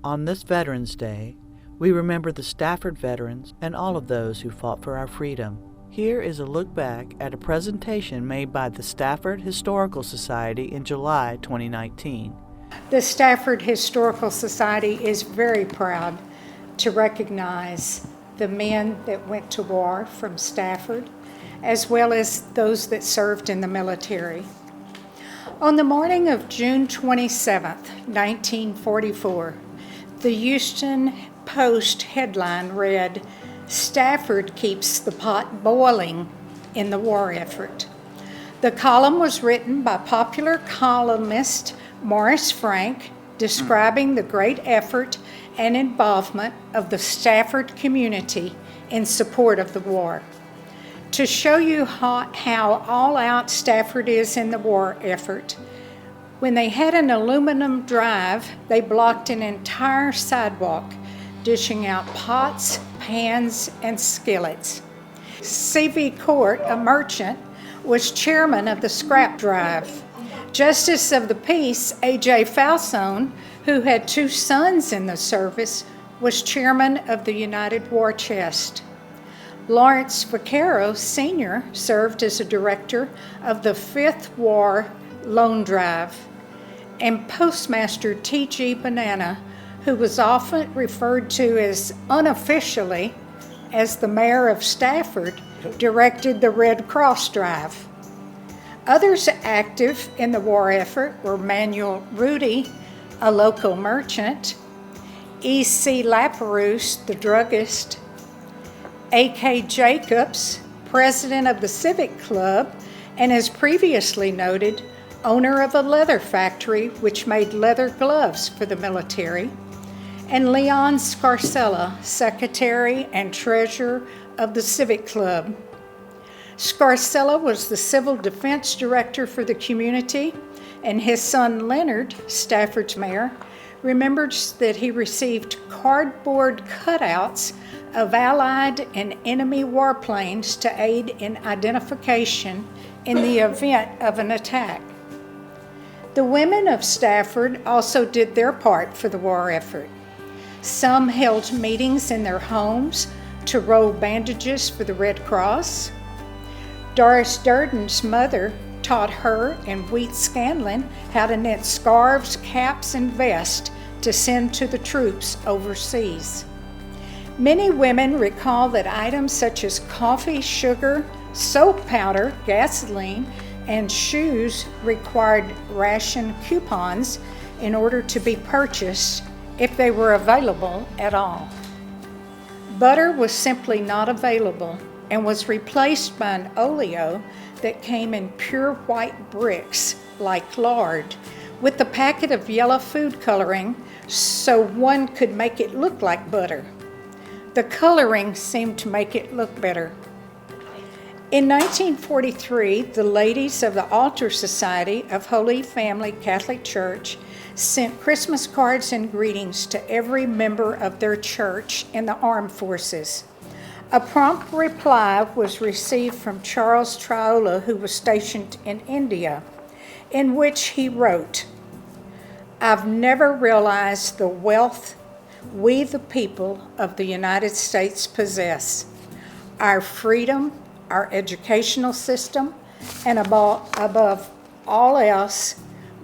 On this Veterans Day, we remember the Stafford Veterans and all of those who fought for our freedom. Here is a look back at a presentation made by the Stafford Historical Society in July 2019. The Stafford Historical Society is very proud to recognize the men that went to war from Stafford, as well as those that served in the military. On the morning of June 27, 1944, the Houston Post headline read, "Stafford keeps the pot boiling in the war effort." The column was written by popular columnist Morris Frank, describing the great effort and involvement of the Stafford community in support of the war. To show you how all out Stafford is in the war effort, when they had an aluminum drive, they blocked an entire sidewalk, dishing out pots, pans, and skillets. C.V. Court, a merchant, was chairman of the scrap drive. Justice of the Peace, A.J. Falsone, who had two sons in the service, was chairman of the United War Chest. Lawrence Vaquero, Sr., served as a director of the Fifth War Loan Drive. And Postmaster T.G. Banana, who was often referred to as unofficially as the mayor of Stafford, directed the Red Cross Drive. Others active in the war effort were Manuel Rudy, a local merchant, E.C. Laperouse, the druggist, A.K. Jacobs, president of the Civic Club, and as previously noted, owner of a leather factory which made leather gloves for the military, and Leon Scarcella, secretary and treasurer of the Civic Club. Scarcella was the civil defense director for the community, and his son Leonard, Stafford's mayor, remembers that he received cardboard cutouts of Allied and enemy warplanes to aid in identification in the event of an attack. The women of Stafford also did their part for the war effort. Some held meetings in their homes to roll bandages for the Red Cross. Doris Durden's mother taught her and Wheat Scanlon how to knit scarves, caps, and vests to send to the troops overseas. Many women recall that items such as coffee, sugar, soap powder, gasoline, and shoes required ration coupons in order to be purchased if they were available at all. Butter was simply not available and was replaced by an oleo that came in pure white bricks like lard, with a packet of yellow food coloring so one could make it look like butter. The coloring seemed to make it look better. In 1943, the ladies of the Altar Society of Holy Family Catholic Church sent Christmas cards and greetings to every member of their church in the armed forces. A prompt reply was received from Charles Triola, who was stationed in India, in which he wrote, "I've never realized the wealth we the people of the United States possess. Our freedom, our educational system, and above all else,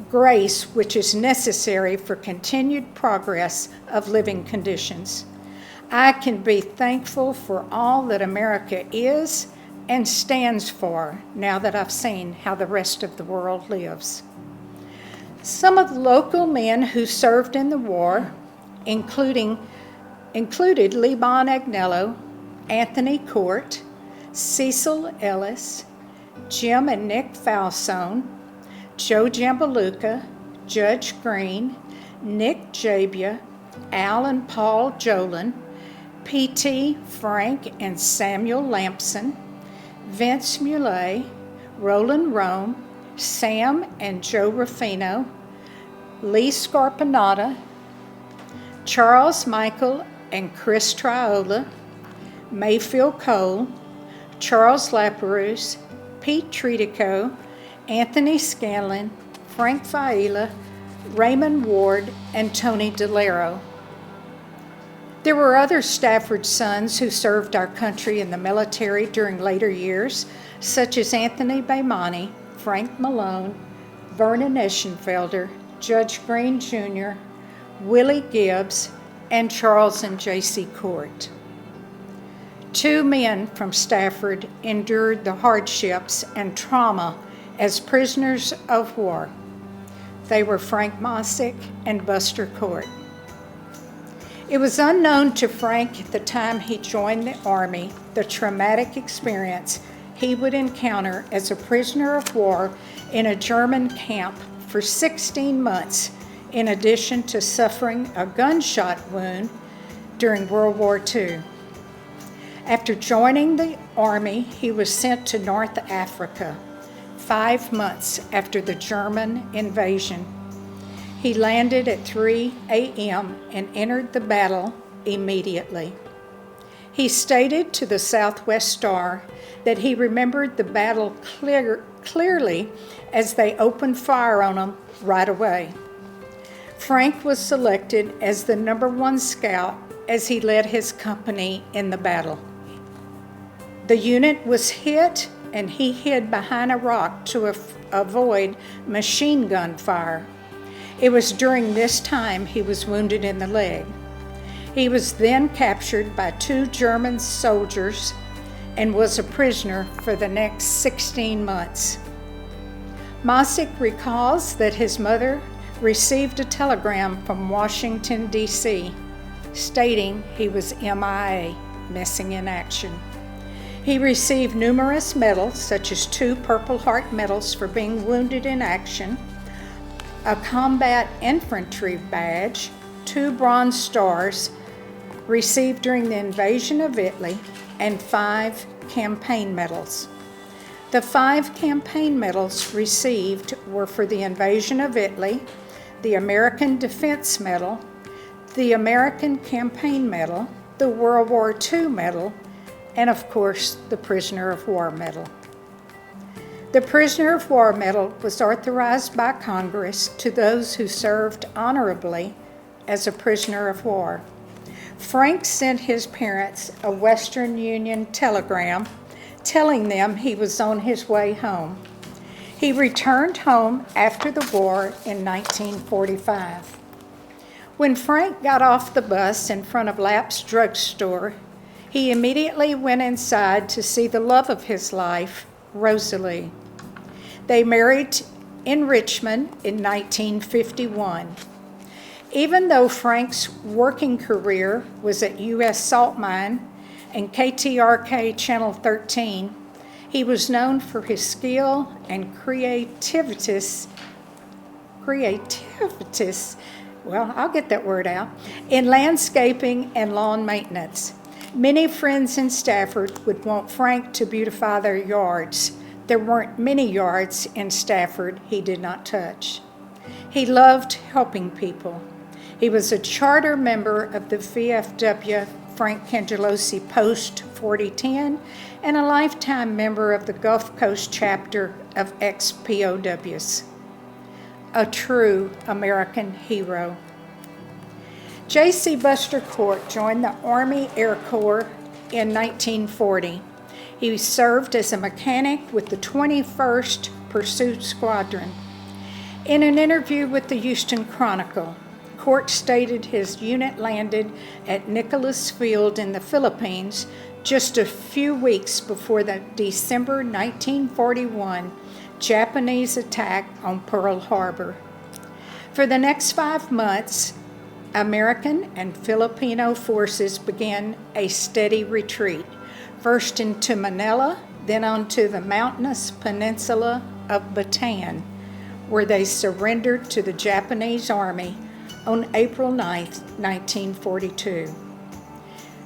grace which is necessary for continued progress of living conditions. I can be thankful for all that America is and stands for now that I've seen how the rest of the world lives." Some of the local men who served in the war included Lebon Agnello, Anthony Court, Cecil Ellis, Jim and Nick Falsone, Joe Jambaluka, Judge Green, Nick Jabia, Al and Paul Jolin, P.T. Frank and Samuel Lampson, Vince Muley, Roland Rome, Sam and Joe Ruffino, Lee Scarpinato, Charles Michael and Chris Triola, Mayfield Cole, Charles Laperouse, Pete Tredico, Anthony Scanlon, Frank Faila, Raymond Ward, and Tony DeLero. There were other Stafford sons who served our country in the military during later years, such as Anthony Bamani, Frank Malone, Vernon Eschenfelder, Judge Green Jr., Willie Gibbs, and Charles and J.C. Court. Two men from Stafford endured the hardships and trauma as prisoners of war. They were Frank Mossick and Buster Court. It was unknown to Frank at the time he joined the Army the traumatic experience he would encounter as a prisoner of war in a German camp for 16 months, in addition to suffering a gunshot wound during World War II. After joining the Army, he was sent to North Africa 5 months after the German invasion. He landed at 3 a.m. and entered the battle immediately. He stated to the Southwest Star that he remembered the battle clearly as they opened fire on him right away. Frank was selected as the #1 scout as he led his company in the battle. The unit was hit and he hid behind a rock to avoid machine gun fire. It was during this time he was wounded in the leg. He was then captured by 2 German soldiers and was a prisoner for the next 16 months. Mossick recalls that his mother received a telegram from Washington, D.C., stating he was MIA, missing in action. He received numerous medals, such as 2 Purple Heart medals for being wounded in action, a combat infantry badge, 2 Bronze Stars received during the invasion of Italy, and 5 campaign medals. The 5 campaign medals received were for the invasion of Italy, the American Defense Medal, the American Campaign Medal, the World War II Medal, and of course, the Prisoner of War Medal. The Prisoner of War Medal was authorized by Congress to those who served honorably as a prisoner of war. Frank sent his parents a Western Union telegram telling them he was on his way home. He returned home after the war in 1945. When Frank got off the bus in front of Lapp's drugstore, he immediately went inside to see the love of his life, Rosalie. They married in Richmond in 1951. Even though Frank's working career was at U.S. Salt Mine and KTRK Channel 13, he was known for his skill and creativities, well, I'll get that word out, in landscaping and lawn maintenance. Many friends in Stafford would want Frank to beautify their yards. There weren't many yards in Stafford he did not touch. He loved helping people. He was a charter member of the VFW Frank Angelosi Post 4010 and a lifetime member of the Gulf Coast chapter of ex-POWs. A true American hero. J.C. Buster Court joined the Army Air Corps in 1940. He served as a mechanic with the 21st Pursuit Squadron. In an interview with the Houston Chronicle, Court stated his unit landed at Nicholas Field in the Philippines just a few weeks before the December 1941 Japanese attack on Pearl Harbor. For the next 5 months, American and Filipino forces began a steady retreat, first into Manila, then onto the mountainous peninsula of Bataan, where they surrendered to the Japanese Army on April 9, 1942.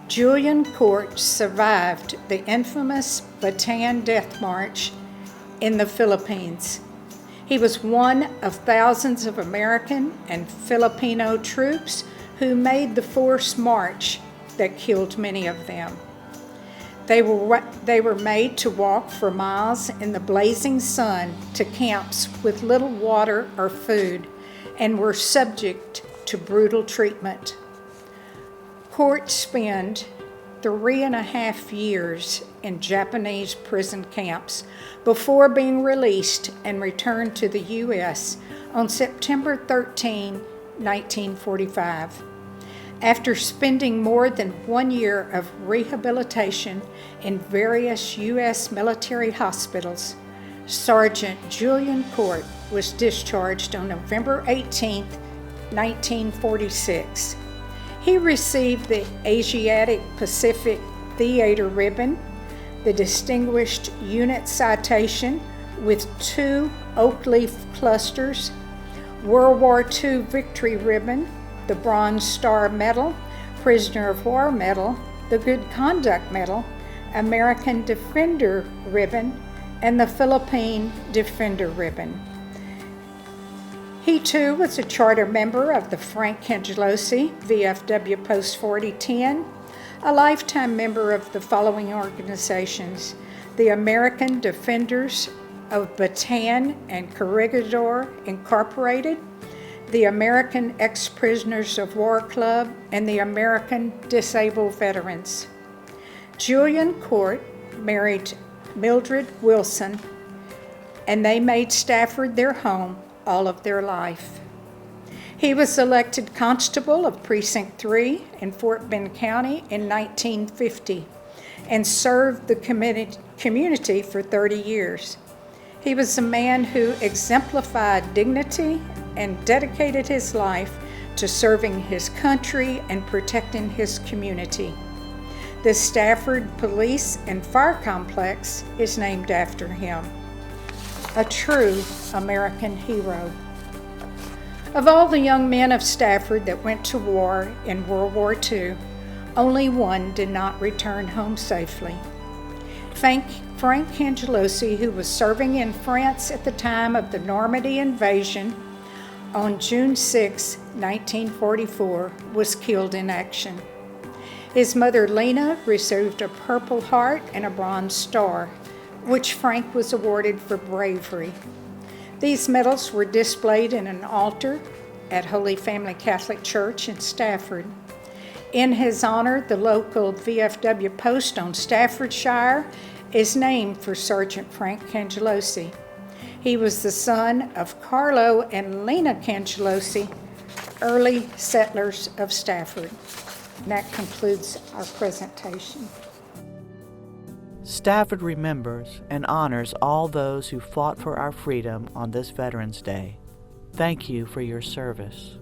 Julian Court survived the infamous Bataan Death March in the Philippines. He was one of thousands of American and Filipino troops who made the forced march that killed many of them. They were made to walk for miles in the blazing sun to camps with little water or food and were subject to brutal treatment. Court spent 3.5 years in Japanese prison camps before being released and returned to the U.S. on September 13, 1945. After spending more than 1 year of rehabilitation in various U.S. military hospitals, Sergeant Julian Court was discharged on November 18, 1946. He received the Asiatic Pacific Theater Ribbon, the Distinguished Unit Citation with 2 oak leaf clusters, World War II Victory Ribbon, the Bronze Star Medal, Prisoner of War Medal, the Good Conduct Medal, American Defender Ribbon, and the Philippine Defender Ribbon. He too was a charter member of the Frank Angelosi VFW Post 4010, a lifetime member of the following organizations: the American Defenders of Bataan and Corregidor Incorporated, the American Ex-Prisoners of War Club, and the American Disabled Veterans. Julian Court married Mildred Wilson, and they made Stafford their home all of their life. He was elected Constable of Precinct 3 in Fort Bend County in 1950 and served the community for 30 years. He was a man who exemplified dignity and dedicated his life to serving his country and protecting his community. The Stafford Police and Fire Complex is named after him. A true American hero. Of all the young men of Stafford that went to war in World War II, only one did not return home safely. Frank Angelosi, who was serving in France at the time of the Normandy invasion, on June 6, 1944, was killed in action. His mother, Lena, received a Purple Heart and a Bronze Star, which Frank was awarded for bravery. These medals were displayed in an altar at Holy Family Catholic Church in Stafford. In his honor, the local VFW post on Staffordshire is named for Sergeant Frank Angelosi. He was the son of Carlo and Lena Angelosi, early settlers of Stafford. And that concludes our presentation. Stafford remembers and honors all those who fought for our freedom on this Veterans Day. Thank you for your service.